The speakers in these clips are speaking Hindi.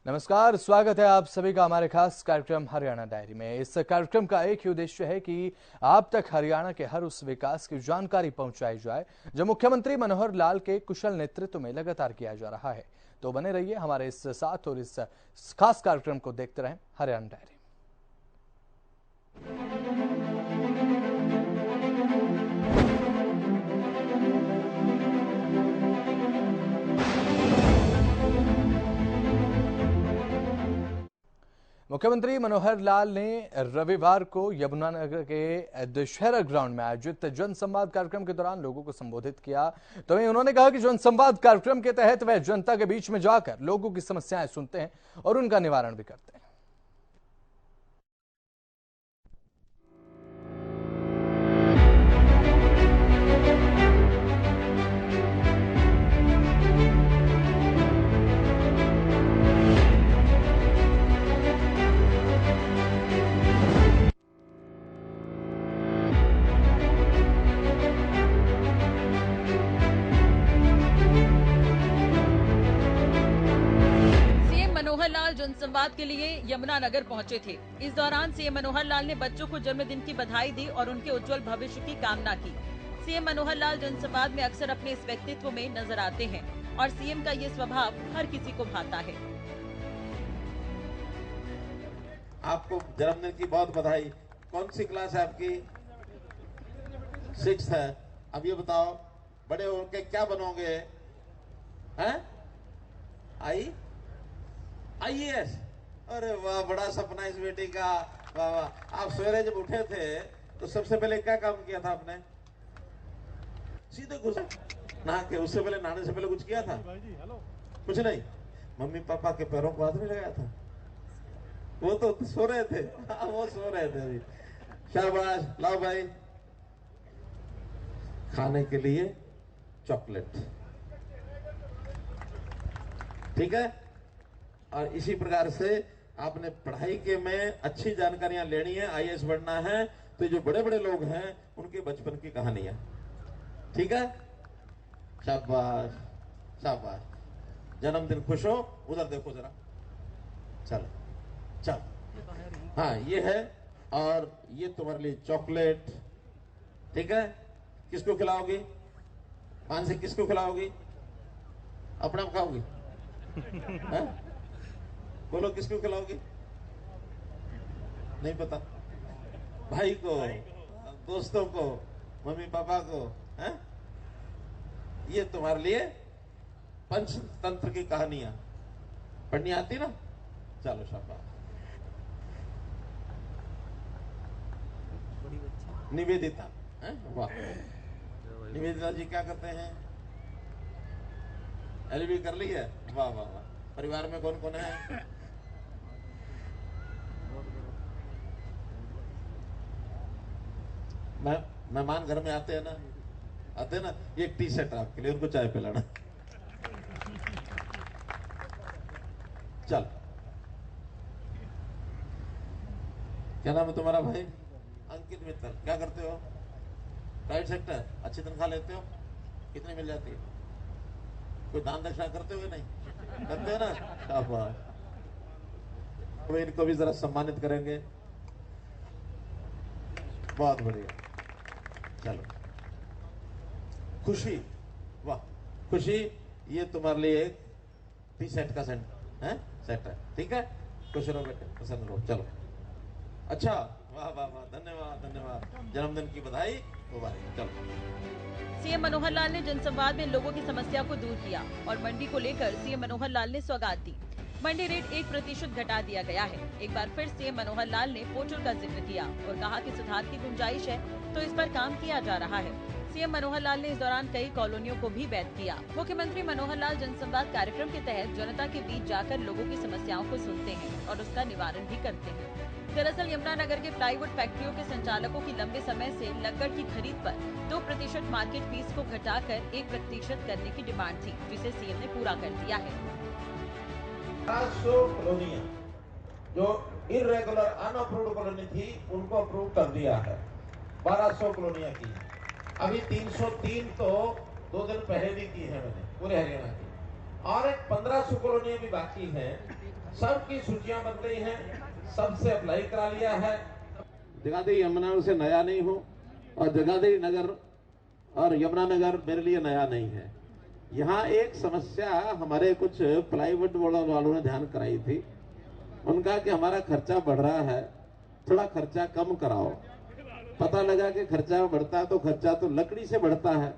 नमस्कार, स्वागत है आप सभी का हमारे खास कार्यक्रम हरियाणा डायरी में। इस कार्यक्रम का एक ही उद्देश्य है कि आप तक हरियाणा के हर उस विकास की जानकारी पहुंचाई जाए जो मुख्यमंत्री मनोहर लाल के कुशल नेतृत्व में लगातार किया जा रहा है। तो बने रहिए हमारे इस साथ और इस खास कार्यक्रम को देखते रहें हरियाणा डायरी। मुख्यमंत्री मनोहर लाल ने रविवार को यमुनानगर के दशहरा ग्राउंड में आयोजित जनसंवाद कार्यक्रम के दौरान लोगों को संबोधित किया। तो वहीं उन्होंने कहा कि जनसंवाद कार्यक्रम के तहत वह जनता के बीच में जाकर लोगों की समस्याएं सुनते हैं और उनका निवारण भी करते हैं। मनोहर लाल जनसंवाद के लिए यमुनानगर पहुंचे थे। इस दौरान सीएम मनोहर लाल ने बच्चों को जन्मदिन की बधाई दी और उनके उज्जवल भविष्य की कामना की। सीएम मनोहर लाल जनसंवाद में अक्सर अपने इस व्यक्तित्व में नजर आते हैं और सीएम का ये स्वभाव हर किसी को भाता है। आपको जन्मदिन की बहुत बधाई। कौन सी क्लास है आपकी? 6th है। अब ये बताओ, बड़े होकर क्या बनोगे? हैं? IAS। अरे वाह, बड़ा सपना इस बेटी का। वाह वाह। आप सवेरे जब उठे थे तो सबसे पहले क्या काम किया था आपने? सीधे घुसा नहा के। उससे पहले नहाने से पहले कुछ किया था? कुछ नहीं। मम्मी पापा के पैरों को हाथ नहीं लगाया था? वो तो सो रहे थे। हाँ, वो सो रहे थे अभी। शाबाश। लाओ भाई, खाने के लिए चॉकलेट। ठीक है। और इसी प्रकार से आपने पढ़ाई के में अच्छी जानकारियां लेनी है, IAS बनना है, तो जो बड़े बड़े लोग हैं उनके बचपन की कहानियां। ठीक है। शाबाश शाबाश। जन्मदिन खुश हो। उधर देखो जरा। चलो चलो। हाँ, ये है। और ये तुम्हारे लिए चॉकलेट। ठीक है। किसको खिलाओगी? पान से किसको खिलाओगी? अपने आप खाओगी? बोलो, किसको खिलाओगी? नहीं पता। भाई को, दोस्तों को, मम्मी पापा को। हैं? ये तुम्हारे लिए पंचतंत्र की कहानियां पढ़नी आती ना? चलो शाबाश। निवेदिता। वाह। निवेदिता जी क्या करते हैं? LLB कर ली है। वाह वाह वाह। परिवार में कौन कौन है? मेहमान घर में आते हैं ना, ये टी शर्ट आपके लिए, उनको चाय पिलाना। चल। क्या नाम है तुम्हारा भाई? अंकित मित्तल। क्या करते हो? Private sector. अच्छी तनख्वाह लेते हो? कितनी मिल जाती है? कोई दान दक्षिणा करते हो? नहीं करते हो ना? शाबाश। तो इनको भी जरा सम्मानित करेंगे। बहुत बढ़िया। चलो। खुशी। वाह। खुशी, ये तुम्हारे लिए एक टी शर्ट का सेट है। ठीक है। खुश रहो बेटे, प्रसन्न रहो। चलो। अच्छा। वाह वाह वाह। धन्यवाद धन्यवाद। जन्मदिन की बधाई मुबारक। चलो। सीएम मनोहर लाल ने जनसंवाद में लोगों की समस्या को दूर किया और मंडी को लेकर सीएम मनोहर लाल ने सौगात दी। मंडी रेट 1% घटा दिया गया है। एक बार फिर सीएम मनोहर लाल ने पोर्टल का जिक्र किया और कहा कि सुधार की गुंजाइश है तो इस पर काम किया जा रहा है। सीएम मनोहर लाल ने इस दौरान कई कॉलोनियों को भी वैध किया। मुख्यमंत्री मनोहर लाल जनसंवाद कार्यक्रम के तहत जनता के बीच जाकर लोगों की समस्याओं को सुनते हैं और उसका निवारण भी करते हैं। दरअसल यमुनानगर के प्लाईवुड फैक्ट्रियों के संचालकों की लंबे समय से लक्कड़ की खरीद पर 2% मार्केट फीस को घटाकर 1% करने की डिमांड थी, जिसे सीएम ने पूरा कर दिया है। 700 कॉलोनियां जो इरेगुलर अनअप्रूव्ड कॉलोनी थी उनको अप्रूव कर दिया है। 1200 कॉलोनियां की। अभी 303 तो 2 दिन पहले भी की है मैंने पूरे हरियाणा की, और एक 1500 कॉलोनियां भी बाकी है। सबकी सूचियां बन गई हैं, सबसे अप्लाई करा लिया है। जगाधरी यमुनानगर से नया नहीं हूं और जगाधरी नगर और यमुनानगर मेरे लिए नया नहीं है। यहाँ एक समस्या हमारे कुछ प्लाईवुड वालों ने ध्यान कराई थी। उनका कि हमारा खर्चा बढ़ रहा है, थोड़ा खर्चा कम कराओ। पता लगा कि खर्चा बढ़ता है तो खर्चा तो लकड़ी से बढ़ता है।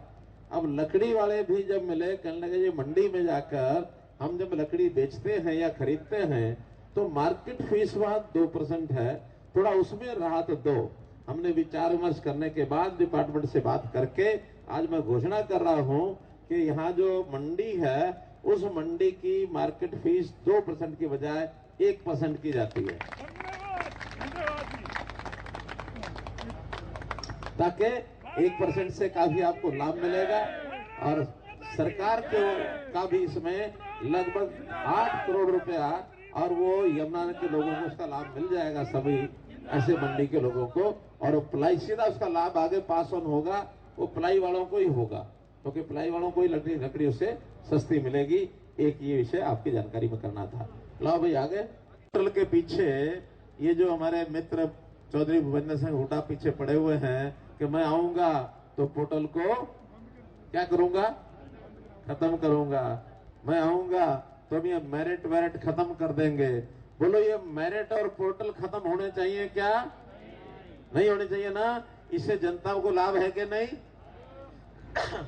अब लकड़ी वाले भी जब मिले, कहने लगे ये मंडी में जाकर हम जब लकड़ी बेचते हैं या खरीदते हैं तो मार्केट फीस वहां 2% है, थोड़ा उसमें राहत दो। हमने विचार विमर्श करने के बाद डिपार्टमेंट से बात करके आज मैं घोषणा कर रहा हूं कि यहाँ जो मंडी है उस मंडी की मार्केट फीस 2% की बजाय 1% की जाती है, ताकि 1% से काफी आपको लाभ मिलेगा। और सरकार का भी इसमें लगभग 8 करोड़ रुपया, और वो यमुनानगर के लोगों को उसका लाभ मिल जाएगा, सभी ऐसे मंडी के लोगों को। और वो प्लाई सीधा उसका लाभ आगे पास ऑन होगा, वो प्लाई वालों को ही होगा, क्योंकि प्लाई वालों को ही लकड़ी उससे सस्ती मिलेगी। एक ये विषय आपकी जानकारी में करना था। लाओ भाई आगे। पोर्टल के पीछे ये जो हमारे मित्र चौधरी भूपेंद्र सिंह हुड्डा पीछे पड़े हुए हैं कि मैं आऊंगा तो पोर्टल को क्या करूंगा, खत्म करूंगा। मैं आऊंगा तो हम ये मेरिट खत्म कर देंगे। बोलो ये मेरिट और पोर्टल खत्म होने चाहिए क्या? नहीं होने चाहिए ना। इससे जनता को लाभ है कि नहीं?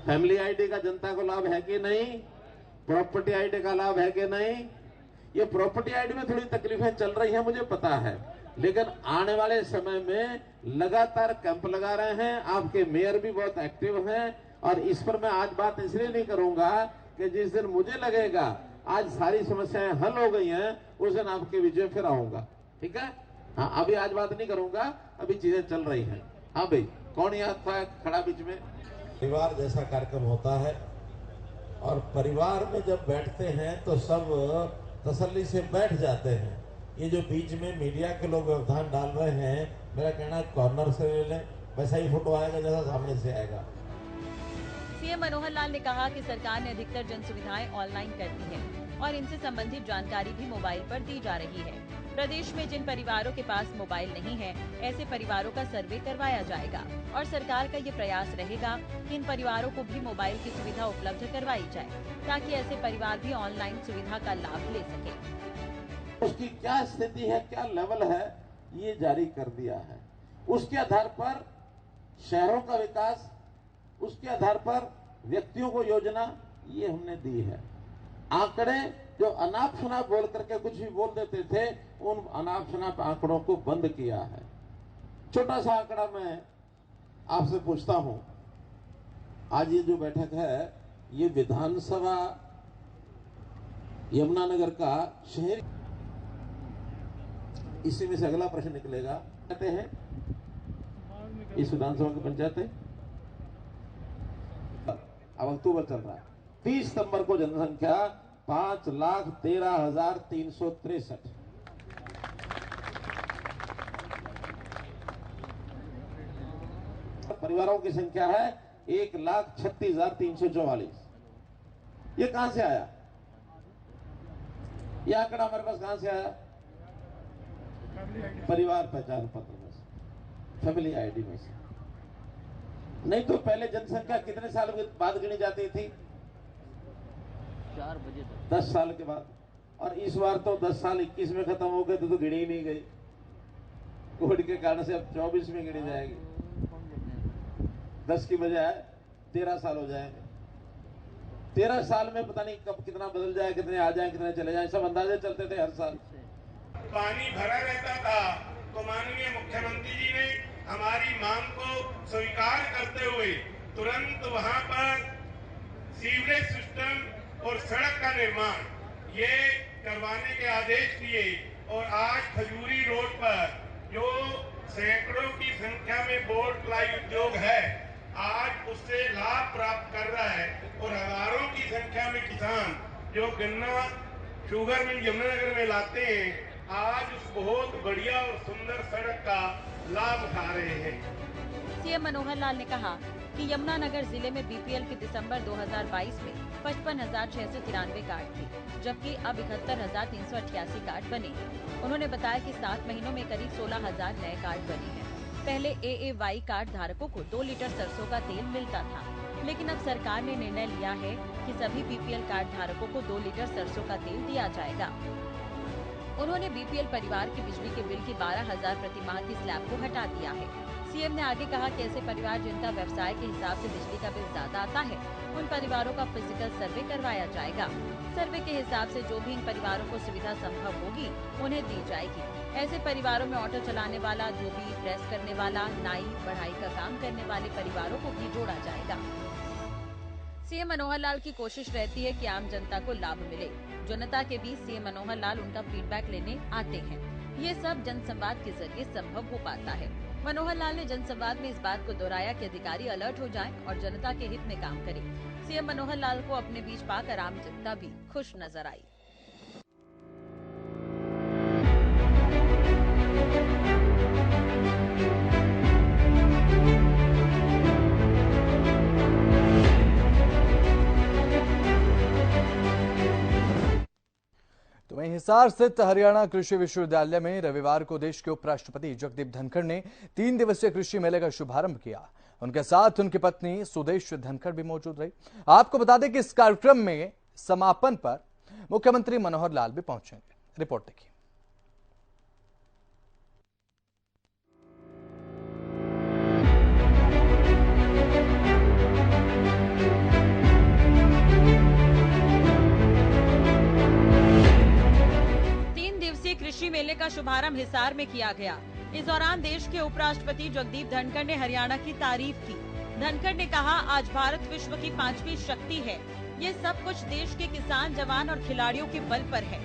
फैमिली आईडी का जनता को लाभ है कि नहीं? प्रॉपर्टी आईडी का लाभ है कि नहीं? ये प्रॉपर्टी आईडी में थोड़ी तकलीफें चल रही हैं, मुझे पता है, लेकिन आने वाले समय में लगातार कैंप लगा रहे हैं। आपके मेयर भी बहुत एक्टिव हैं, और इस पर मैं आज बात इसलिए नहीं करूंगा कि जिस दिन मुझे लगेगा आज सारी समस्याएं हल हो गई हैं, उस दिन आपके बीच में फिर आऊंगा। ठीक है? हाँ, अभी आज बात नहीं करूंगा, अभी चीजें चल रही हैं। हाँ भाई, कौन याद था खड़ा बीच में? परिवार जैसा कार्यक्रम होता है, और परिवार में जब बैठते हैं तो सब तसल्ली से बैठ जाते हैं। ये जो बीच में मीडिया के लोग व्यवधान डाल रहे हैं, मेरा कहना है कॉर्नर से ले लें, वैसा ही फोटो आएगा जैसा सामने से आएगा। सीएम मनोहर लाल ने कहा कि सरकार ने अधिकतर जन सुविधाएं ऑनलाइन कर दी हैं और इनसे संबंधित जानकारी भी मोबाइल पर दी जा रही है। प्रदेश में जिन परिवारों के पास मोबाइल नहीं है, ऐसे परिवारों का सर्वे करवाया जाएगा और सरकार का ये प्रयास रहेगा कि इन परिवारों को भी मोबाइल की सुविधा उपलब्ध करवाई जाए, ताकि ऐसे परिवार भी ऑनलाइन सुविधा का लाभ ले सके। उसकी क्या स्थिति है, क्या लेवल है, ये जारी कर दिया है। उसके आधार पर शहरों का विकास, उसके आधार पर व्यक्तियों को योजना, ये हमने दी है। आंकड़े जो अनाप शनाप बोल करके कुछ भी बोल देते थे, उन अनाप शनाप आंकड़ों को बंद किया है। छोटा सा आंकड़ा मैं आपसे पूछता हूं, आज ये जो बैठक है, ये विधानसभा यमुनानगर का शहर, इसी में से अगला प्रश्न निकलेगा। कहते हैं इस विधानसभा की पंचायत है, अब अक्टूबर चल रहा है, 30 सितंबर को जनसंख्या 5,13,363, परिवारों की संख्या है 1,36,344। ये कहां से आया? ये आंकड़ा हमारे पास कहां से आया? परिवार पहचान पत्र में से, फैमिली आईडी में से। नहीं तो पहले जनसंख्या कितने साल के बाद गिनी जाती थी? 4 बजे तक, 10 साल के बाद। और इस बार तो 10 साल 21 में खत्म हो गए, तो गिनी ही नहीं गई। कोविड के कारण से अब 24 में गिनी जाएगी। 10 की बजाय 13 साल हो जाएंगे। 13 साल में पता नहीं कब कितना बदल जाए, कितने आ जाए, कितने चले जाए, सब अंदाजे चलते थे हर साल। पानी भरा रहता था तो माननीय मुख्यमंत्री जी ने हमारी मांग को स्वीकार करते हुए तुरंत वहां पर सीवरेज सिस्टम और सड़क का निर्माण ये करवाने के आदेश दिए। और आज खजूरी रोड पर जो सैकड़ों की संख्या में बोर्ड प्लाई उद्योग है, आज उससे लाभ प्राप्त कर रहा है। और हजारों की संख्या में किसान जो गन्ना शुगर मिल यमुनानगर में लाते हैं, आज उस बहुत बढ़िया और सुंदर सड़क का लाभ उठा रहे हैं। सीएम मनोहर लाल ने कहा कि यमुनानगर जिले में बीपीएल के दिसंबर 2022 में 55,693 कार्ड थे, जबकि अब 71,388 कार्ड बने हैं। उन्होंने बताया कि 7 महीनों में करीब 16,000 नए कार्ड बने हैं। पहले AAY कार्ड धारकों को 2 लीटर सरसों का तेल मिलता था, लेकिन अब सरकार ने निर्णय लिया है कि सभी BPL कार्ड धारकों को 2 लीटर सरसों का तेल दिया जाएगा। उन्होंने BPL परिवार के बिजली के बिल की 12,000 प्रति माह की स्लैब को हटा दिया है। CM ने आगे कहा कि ऐसे परिवार जिनका व्यवसाय के हिसाब से बिजली का बिल ज्यादा आता है, उन परिवारों का फिजिकल सर्वे करवाया जाएगा। सर्वे के हिसाब से जो भी इन परिवारों को सुविधा संभव होगी, उन्हें दी जाएगी। ऐसे परिवारों में ऑटो चलाने वाला, धोबी, प्रेस करने वाला, नाई, बढ़ाई का काम करने वाले परिवारों को भी जोड़ा जाएगा। CM मनोहर लाल की कोशिश रहती है कि आम जनता को लाभ मिले। जनता के बीच CM मनोहर लाल उनका फीडबैक लेने आते हैं। ये सब जनसंवाद के जरिए संभव हो पाता है। मनोहर लाल ने जनसंवाद में इस बात को दोहराया कि अधिकारी अलर्ट हो जाएं और जनता के हित में काम करें। CM मनोहर लाल को अपने बीच पाकर आम जनता भी खुश नजर आई। तो वहीं हिसार स्थित हरियाणा कृषि विश्वविद्यालय में रविवार को देश के उपराष्ट्रपति जगदीप धनखड़ ने 3 दिवसीय कृषि मेले का शुभारंभ किया। उनके साथ उनकी पत्नी सुदेश धनखड़ भी मौजूद रही। आपको बता दें कि इस कार्यक्रम में समापन पर मुख्यमंत्री मनोहर लाल भी पहुंचेंगे। रिपोर्ट देखिए। कृषि मेले का शुभारंभ हिसार में किया गया। इस दौरान देश के उपराष्ट्रपति जगदीप धनखड़ ने हरियाणा की तारीफ की। धनखड़ ने कहा, आज भारत विश्व की 5वीं शक्ति है। ये सब कुछ देश के किसान, जवान और खिलाड़ियों के बल पर है।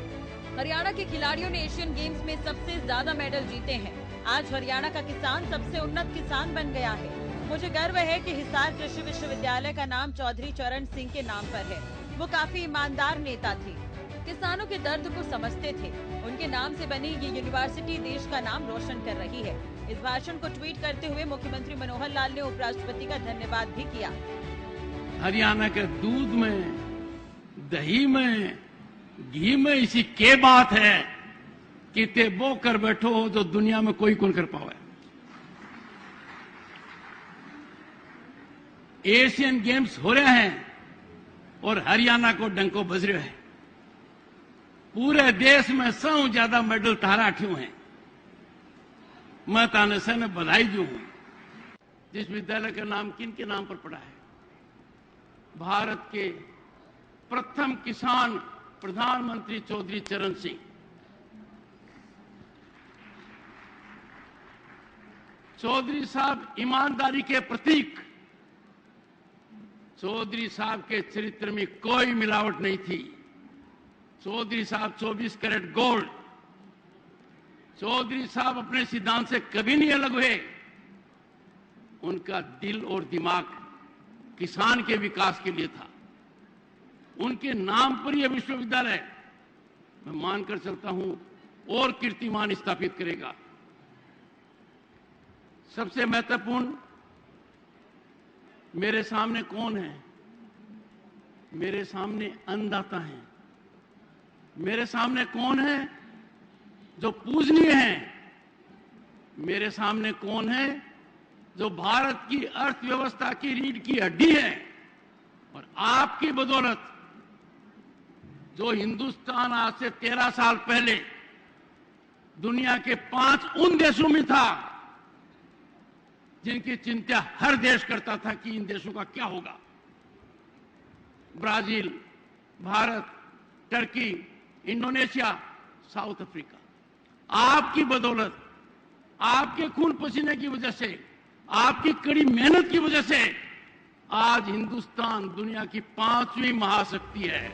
हरियाणा के खिलाड़ियों ने एशियन गेम्स में सबसे ज्यादा मेडल जीते हैं। आज हरियाणा का किसान सबसे उन्नत किसान बन गया है। मुझे गर्व है कि हिसार कृषि विश्वविद्यालय का नाम चौधरी चरण सिंह के नाम पर है। वो काफी ईमानदार नेता थे, किसानों के दर्द को समझते थे। उनके नाम से बनी ये यूनिवर्सिटी देश का नाम रोशन कर रही है। इस भाषण को ट्वीट करते हुए मुख्यमंत्री मनोहर लाल ने उपराष्ट्रपति का धन्यवाद भी किया। हरियाणा के दूध में, दही में, घी में इसी के बात है कि ते वो कर बैठो हो जो दुनिया में कोई कौन कर पावे। एशियन गेम्स हो रहे हैं और हरियाणा को डंको बज रहे हैं। पूरे देश में 100 ज्यादा मेडल तारा अठ्यू हैं। मैं ताने से ने बधाई दूं। जिस विद्यालय का नाम किन के नाम पर पड़ा है? भारत के प्रथम किसान प्रधानमंत्री चौधरी चरण सिंह। चौधरी साहब ईमानदारी के प्रतीक। चौधरी साहब के चरित्र में कोई मिलावट नहीं थी। चौधरी साहब 24 कैरेट गोल्ड। चौधरी साहब अपने सिद्धांत से कभी नहीं अलग हुए। उनका दिल और दिमाग किसान के विकास के लिए था। उनके नाम पर यह विश्वविद्यालय मैं मानकर चलता हूं और कीर्तिमान स्थापित करेगा। सबसे महत्वपूर्ण, मेरे सामने कौन है? मेरे सामने अन्नदाता हैं। मेरे सामने कौन है जो पूजनीय है? मेरे सामने कौन है जो भारत की अर्थव्यवस्था की रीढ़ की हड्डी है? और आपकी बदौलत जो हिंदुस्तान आज से 13 साल पहले दुनिया के 5 उन देशों में था जिनकी चिंता हर देश करता था कि इन देशों का क्या होगा। Brazil, Bharat, Turkey, Indonesia, south Africa. आपकी बदौलत, आपके खून पसीने की वजह से, आपकी कड़ी मेहनत की वजह से आज हिंदुस्तान दुनिया की 5वीं महाशक्ति है।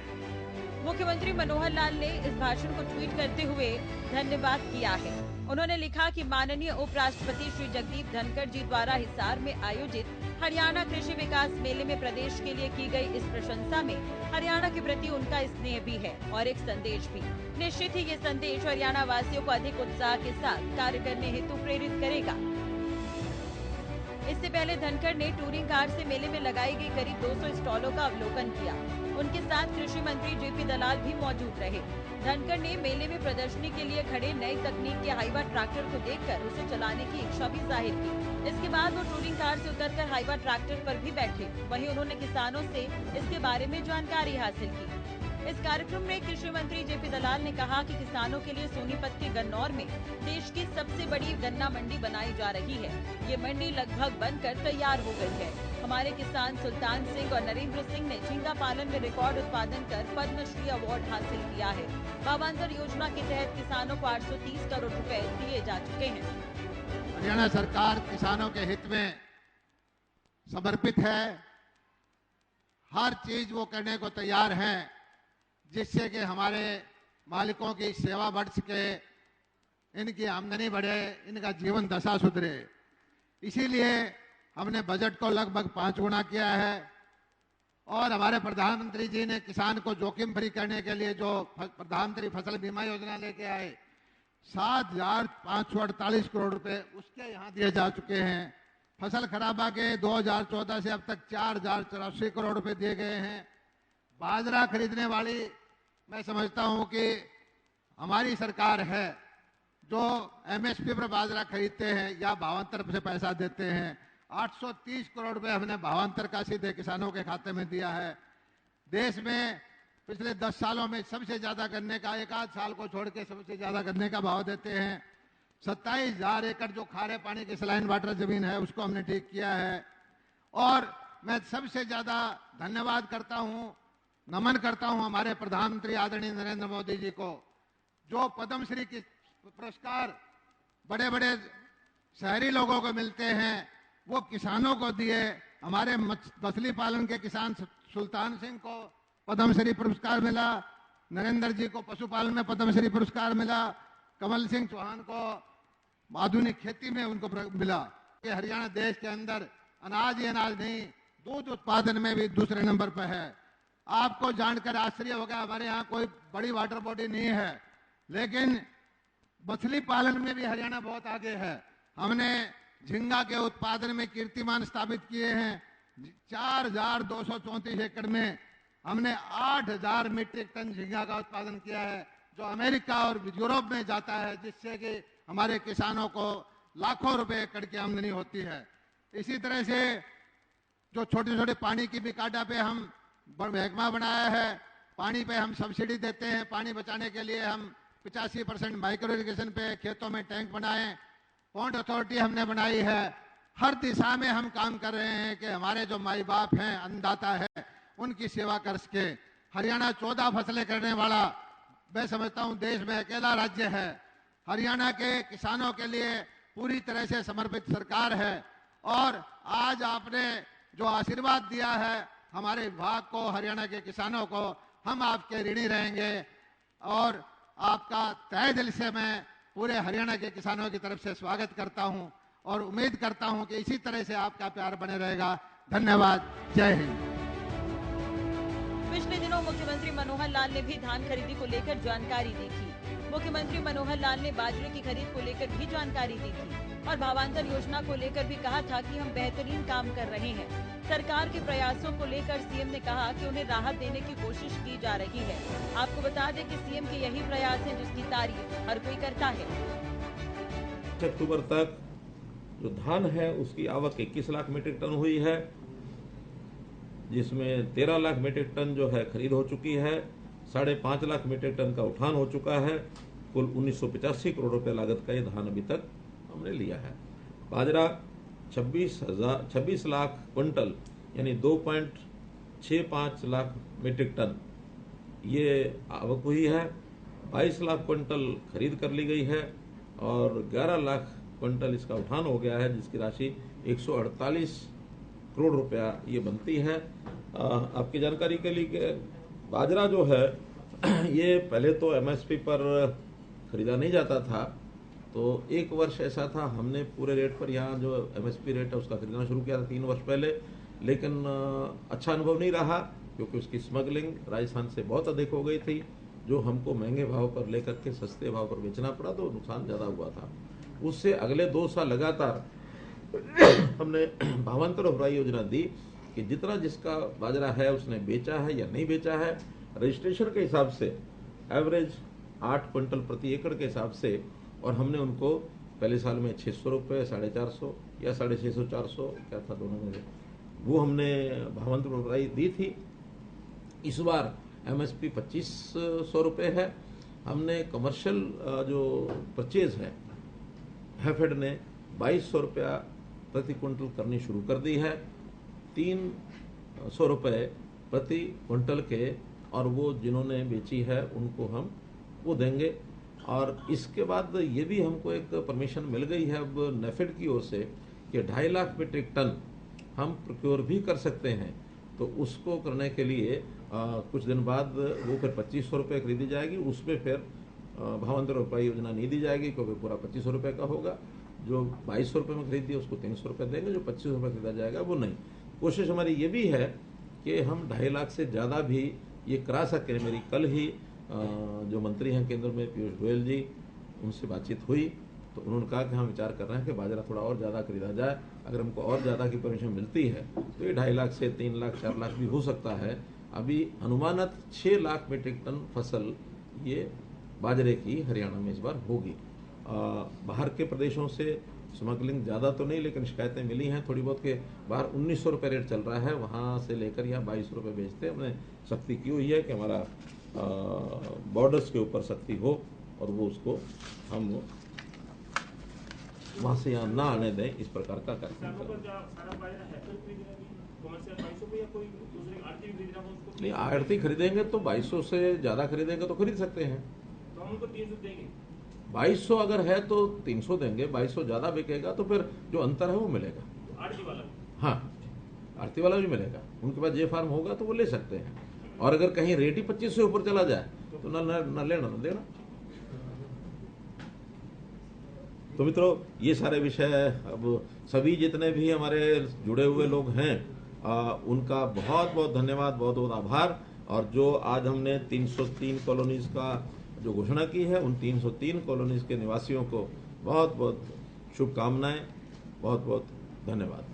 मुख्यमंत्री मनोहर लाल ने इस भाषण को ट्वीट करते हुए धन्यवाद किया है। उन्होंने लिखा कि माननीय उपराष्ट्रपति श्री जगदीप धनखड़ जी द्वारा हिसार में आयोजित हरियाणा कृषि विकास मेले में प्रदेश के लिए की गई इस प्रशंसा में हरियाणा के प्रति उनका स्नेह भी है और एक संदेश भी। निश्चित ही ये संदेश हरियाणा वासियों को अधिक उत्साह के साथ कार्य करने हेतु प्रेरित करेगा। इससे पहले धनखड़ ने टूरिंग कार से मेले में लगाई गई करीब 200 स्टॉलों का अवलोकन किया। उनके साथ कृषि मंत्री जेपी दलाल भी मौजूद रहे। धनखड़ ने मेले में प्रदर्शनी के लिए खड़े नई तकनीक के हाइवा ट्रैक्टर को देखकर उसे चलाने की इच्छा भी जाहिर की। इसके बाद वो टूरिंग कार से उतरकर हाइवा ट्रैक्टर पर भी बैठे। वहीं उन्होंने किसानों से इसके बारे में जानकारी हासिल की। इस कार्यक्रम में कृषि मंत्री जेपी दलाल ने कहा कि किसानों के लिए सोनीपत के गन्नौर में देश की सबसे बड़ी गन्ना मंडी बनाई जा रही है। ये मंडी लगभग बनकर तैयार हो गई है। हमारे किसान सुल्तान सिंह और नरेंद्र सिंह ने झींगा पालन में रिकॉर्ड उत्पादन कर पद्मश्री अवार्ड हासिल किया है। भावांतर योजना के तहत किसानों को 830 करोड़ रुपए दिए जा चुके हैं। हरियाणा सरकार किसानों के हित में समर्पित है। हर चीज वो करने को तैयार है जिससे कि हमारे मालिकों की सेवा बढ़ सके, इनकी आमदनी बढ़े, इनका जीवन दशा सुधरे। इसीलिए हमने बजट को लगभग 5 गुना किया है और हमारे प्रधानमंत्री जी ने किसान को जोखिम फ्री करने के लिए जो प्रधानमंत्री फसल बीमा योजना लेके आए 7,548 करोड़ रुपए उसके यहाँ दिए जा चुके हैं। फसल खराबा के 2014 से अब तक 4,084 करोड़ रुपए दिए गए हैं। बाजरा खरीदने वाली मैं समझता हूं कि हमारी सरकार है जो एमएसपी पर बाजरा खरीदते हैं या भावांतर से पैसा देते हैं। 830 करोड़ रुपए हमने भावांतर का सीधे किसानों के खाते में दिया है। देश में पिछले 10 सालों में सबसे ज्यादा गन्ने का, एक आध साल को छोड़ के सबसे ज्यादा गन्ने का भाव देते हैं। 27,000 एकड़ जो खारे पानी की सलाइन वाटर जमीन है उसको हमने ठीक किया है। और मैं सबसे ज्यादा धन्यवाद करता हूं, नमन करता हूं हमारे प्रधानमंत्री आदरणीय नरेंद्र मोदी जी को, जो पद्मश्री की पुरस्कार बड़े बड़े शहरी लोगों को मिलते हैं वो किसानों को दिए। हमारे मछली पालन के किसान सुल्तान सिंह को पद्मश्री पुरस्कार मिला, नरेंद्र जी को पशुपालन में पद्मश्री पुरस्कार मिला, कमल सिंह चौहान को आधुनिक खेती में उनको मिला। कि हरियाणा देश के अंदर अनाज ही अनाज नहीं, दूध उत्पादन में भी दूसरे नंबर पर है। आपको जानकर आश्चर्य होगा, हमारे यहाँ कोई बड़ी वाटर बॉडी नहीं है, लेकिन मछली पालन में भी हरियाणा बहुत आगे है। हमने झींगा के उत्पादन में कीर्तिमान स्थापित किए हैं। 4,234 एकड़ में हमने 8,000 मीट्रिक टन झींगा का उत्पादन किया है, जो अमेरिका और यूरोप में जाता है, जिससे कि हमारे किसानों को लाखों रुपए एकड़ की आमदनी होती है। इसी तरह से जो छोटे छोटे पानी की भी काटा पे हम महकमा बनाया है, पानी पे हम सब्सिडी देते हैं। पानी बचाने के लिए हम 85% माइक्रो इरिगेशन पे खेतों में टैंक बनाए। पॉन्ड अथॉरिटी हमने बनाई है। हर दिशा में हम काम कर रहे हैं कि हमारे जो माई बाप हैं, अन्नदाता है, उनकी सेवा कर सके। हरियाणा 14 फसलें करने वाला मैं समझता हूं देश में अकेला राज्य है। हरियाणा के किसानों के लिए पूरी तरह से समर्पित सरकार है और आज आपने जो आशीर्वाद दिया है हमारे विभाग को, हरियाणा के किसानों को, हम आपके ऋणी रहेंगे और आपका तहे दिल से मैं पूरे हरियाणा के किसानों की तरफ से स्वागत करता हूं और उम्मीद करता हूं कि इसी तरह से आपका प्यार बने रहेगा। धन्यवाद। जय हिंद। पिछले दिनों मुख्यमंत्री मनोहर लाल ने भी धान खरीदी को लेकर जानकारी दी थी। मुख्यमंत्री मनोहर लाल ने बाजरे की खरीद को लेकर भी जानकारी दी थी और भावांतर योजना को लेकर भी कहा था कि हम बेहतरीन काम कर रहे हैं। सरकार के प्रयासों को लेकर सीएम ने कहा कि उन्हें राहत देने की कोशिश की जा रही है। आपको बता दें कि सीएम के यही प्रयास हैं जिसकी तारीफ हर कोई करता है। अक्टूबर तक जो धान है उसकी आवक 21 लाख मीट्रिक टन हुई है, जिसमें 13 लाख मीट्रिक टन जो है खरीद हो चुकी है, 5.5 लाख मीट्रिक टन का उठान हो चुका है। कुल 1985 करोड़ रुपए लागत का ये धान अभी तक हमने लिया है। बाजरा 26 लाख क्विंटल यानी 2.65 लाख मीट्रिक टन ये आवक हुई है। 22 लाख क्विंटल खरीद कर ली गई है और 11 लाख क्विंटल इसका उठान हो गया है, जिसकी राशि 148 करोड़ रुपया ये बनती है। आपकी जानकारी के लिए बाजरा जो है ये पहले तो एमएसपी पर खरीदा नहीं जाता था, तो एक वर्ष ऐसा था हमने पूरे रेट पर यहाँ जो एमएसपी रेट है उसका खरीदना शुरू किया था 3 वर्ष पहले, लेकिन अच्छा अनुभव नहीं रहा क्योंकि उसकी स्मगलिंग राजस्थान से बहुत अधिक हो गई थी, जो हमको महंगे भाव पर लेकर के सस्ते भाव पर बेचना पड़ा, तो नुकसान ज़्यादा हुआ था। उससे अगले 2 साल लगातार हमने भावांतर उभराई योजना दी कि जितना जिसका बाजरा है उसने बेचा है या नहीं बेचा है, रजिस्ट्रेशन के हिसाब से एवरेज 8 क्विंटल प्रति एकड़ के हिसाब से, और हमने उनको पहले साल में 600 रुपये, 450 या 650, 400 क्या था दोनों में से, वो हमने भावांतर प्रणाली दी थी। इस बार एमएसपी 2500 रुपये है। हमने कमर्शियल जो परचेज है हैफेड ने 2200 रुपया प्रति क्विंटल करनी शुरू कर दी है, 300 रुपये प्रति क्विंटल के, और वो जिन्होंने बेची है उनको हम वो देंगे। और इसके बाद ये भी हमको एक परमिशन मिल गई है अब नेफेड की ओर से कि 2.5 लाख मीट्रिक टन हम प्रोक्योर भी कर सकते हैं। तो उसको करने के लिए कुछ दिन बाद वो फिर 2500 रुपये खरीदी जाएगी, उसमें फिर भावांतर रुपये योजना नहीं दी जाएगी क्योंकि पूरा 2500 रुपये का होगा। जो 2200 रुपये में खरीदी उसको 300 रुपये देंगे, जो 2500 रुपये खरीदा जाएगा वो नहीं। कोशिश हमारी ये भी है कि हम 2.5 लाख से ज़्यादा भी ये करा सकें। मेरी कल ही जो मंत्री हैं केंद्र में पीयूष गोयल जी, उनसे बातचीत हुई तो उन्होंने कहा कि हम विचार कर रहे हैं कि बाजरा थोड़ा और ज़्यादा खरीदा जाए। अगर हमको और ज़्यादा की परमिशन मिलती है तो ये 2.5 लाख से 3 लाख 4 लाख भी हो सकता है। अभी अनुमानत 6 लाख मीट्रिक टन फसल ये बाजरे की हरियाणा में इस बार होगी। बाहर के प्रदेशों से स्मगलिंग ज़्यादा तो नहीं, लेकिन शिकायतें मिली हैं थोड़ी बहुत के बाहर 1900 रुपये रेट चल रहा है, वहाँ से लेकर यहाँ 2200 रुपये बेचते हैं। हमने सख्ती की हुई है कि हमारा बॉर्डर्स के ऊपर सख्ती हो और वो उसको हम वहाँ से यहाँ ना आने दें, इस प्रकार का कार्यक्रम करें। नहीं, आड़ती खरीदेंगे तो 2200 से ज़्यादा खरीदेंगे तो खरीद सकते हैं। तो हम उनको 300 देंगे। 2200 अगर है तो 300 देंगे, 2200 ज़्यादा बिकेगा तो फिर जो अंतर है वो मिलेगा। आड़ती वाला? हाँ, आड़ती वाला भी मिलेगा। उनके पास जे फार्म होगा तो वो ले सकते हैं। और अगर कहीं रेट ही 25 से ऊपर चला जाए तो न लेना न देना। तो मित्रों, ये सारे विषय अब सभी जितने भी हमारे जुड़े हुए लोग हैं उनका बहुत बहुत धन्यवाद, बहुत बहुत आभार। और जो आज हमने 303 कॉलोनीज का जो घोषणा की है, उन 303 कॉलोनीज के निवासियों को बहुत बहुत शुभकामनाएं, बहुत बहुत धन्यवाद।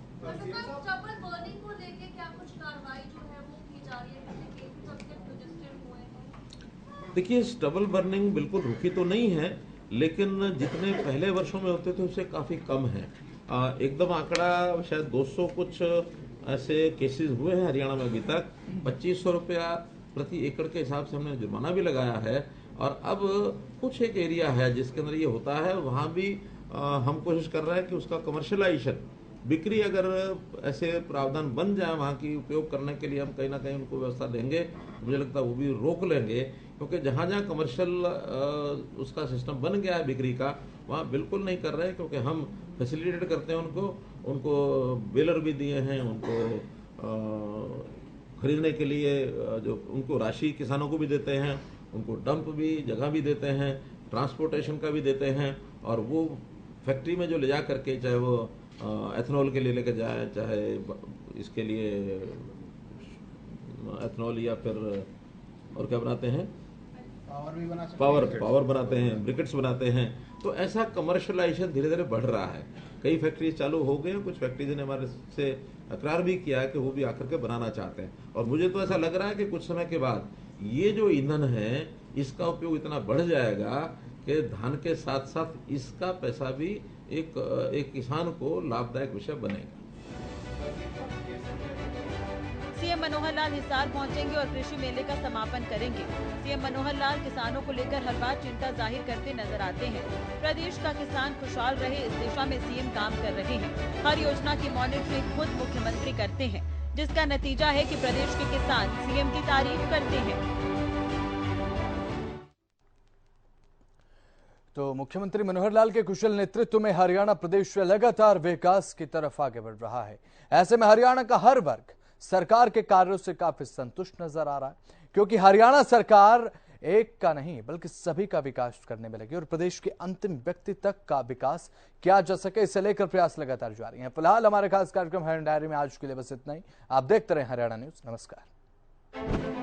देखिए, स्टबल बर्निंग बिल्कुल रुकी तो नहीं है, लेकिन जितने पहले वर्षों में होते थे उससे काफ़ी कम है। एकदम आंकड़ा शायद 200 कुछ ऐसे केसेस हुए हैं हरियाणा में अभी तक। 2500 रुपया प्रति एकड़ के हिसाब से हमने जुर्माना भी लगाया है। और अब कुछ एक एरिया है जिसके अंदर ये होता है, वहाँ भी हम कोशिश कर रहे हैं कि उसका कमर्शलाइजेशन, बिक्री अगर ऐसे प्रावधान बन जाए वहाँ की उपयोग करने के लिए, हम कहीं ना कहीं उनको व्यवस्था देंगे। मुझे लगता है वो भी रोक लेंगे, क्योंकि जहाँ जहाँ कमर्शियल उसका सिस्टम बन गया है बिक्री का, वहाँ बिल्कुल नहीं कर रहे हैं, क्योंकि हम फैसिलिटेट करते हैं उनको बेलर भी दिए हैं, उनको खरीदने के लिए जो उनको राशि किसानों को भी देते हैं, उनको डंप भी जगह भी देते हैं, ट्रांसपोर्टेशन का भी देते हैं। और वो फैक्ट्री में जो ले जा करके, चाहे वो एथनॉल के लिए लेकर जाए, चाहे इसके लिए एथनॉल या फिर और क्या बनाते हैं, पावर बनाते हैं, ब्रिकेट्स बनाते हैं। तो ऐसा कमर्शलाइजेशन धीरे धीरे बढ़ रहा है। कई फैक्ट्रीज चालू हो गई हैं, कुछ फैक्ट्रीज ने हमारे से इकरार भी किया है कि वो भी आकर के बनाना चाहते हैं। और मुझे तो ऐसा लग रहा है कि कुछ समय के बाद ये जो ईंधन है इसका उपयोग इतना बढ़ जाएगा कि धान के साथ साथ इसका पैसा भी एक किसान को लाभदायक विषय बनेगा। सीएम मनोहर लाल हिसार पहुंचेंगे और कृषि मेले का समापन करेंगे। सीएम मनोहर लाल किसानों को लेकर हर बार चिंता जाहिर करते नजर आते हैं। प्रदेश का किसान खुशहाल रहे, इस दिशा में सीएम काम कर रहे हैं। हर योजना की मॉनिटरिंग खुद मुख्यमंत्री करते हैं, जिसका नतीजा है कि प्रदेश के किसान सीएम की तारीफ करते हैं। तो मुख्यमंत्री मनोहर लाल के कुशल नेतृत्व में हरियाणा प्रदेश लगातार विकास की तरफ आगे बढ़ रहा है। ऐसे में हरियाणा का हर वर्ग सरकार के कार्यों से काफी संतुष्ट नजर आ रहा है, क्योंकि हरियाणा सरकार एक का नहीं बल्कि सभी का विकास करने में लगी और प्रदेश के अंतिम व्यक्ति तक का विकास किया जा सके, इसे लेकर प्रयास लगातार जारी हैं। फिलहाल हमारे खास कार्यक्रम हरियाणा डायरी में आज के लिए बस इतना ही। आप देखते रहे हरियाणा न्यूज। नमस्कार।